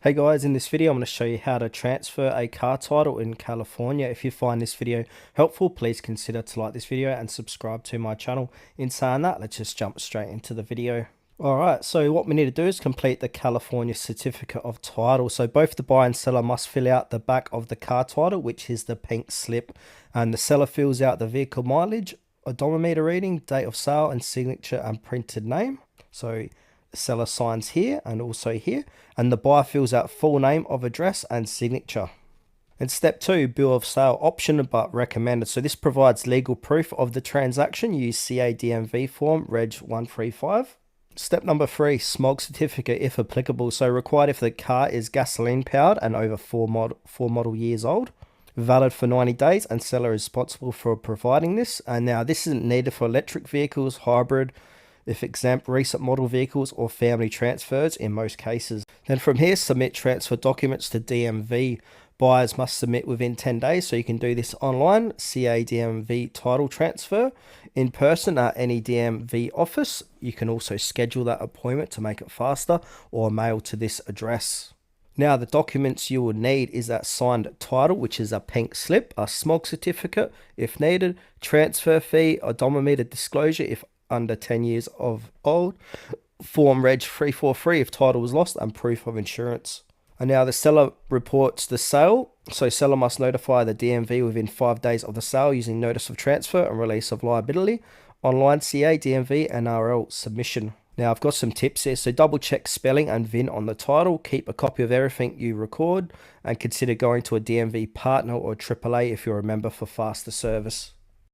Hey guys, in this video I'm going to show you how to transfer a car title in California. If you find this video helpful, please consider to like this video and subscribe to my channel. In saying that, let's just jump straight into the video. Alright, so what we need to do is complete the California certificate of title. So both the buyer and seller must fill out the back of the car title, which is the pink slip, and the seller fills out the vehicle mileage, odometer reading, date of sale, and signature and printed name. So the seller signs here and also here, and the buyer fills out full name of address and signature. And step 2, bill of sale, optional but recommended. So this provides legal proof of the transaction. Use CA DMV form Reg 135. Step number 3, Smog certificate if applicable. So required if the car is gasoline powered and over 4 model years old. Valid for 90 days, and seller is responsible for providing this. And now this isn't needed for electric vehicles, hybrid, if exempt, recent model vehicles, or family transfers in most cases. Then from here, submit transfer documents to DMV. Buyers must submit within 10 days, so you can do this online, CA DMV title transfer, in person at any DMV office. You can also schedule that appointment to make it faster, or mail to this address. Now the documents you will need is that signed title, which is a pink slip, a smog certificate if needed, transfer fee, odometer disclosure if under 10 years of old, form Reg 343 if title was lost, and proof of insurance. And now the seller reports the sale. So seller must notify the DMV within 5 days of the sale using notice of transfer and release of liability, online CA, DMV, and RL submission. Now I've got some tips here. So double check spelling and VIN on the title. Keep a copy of everything you record, and consider going to a DMV partner or AAA if you're a member for faster service.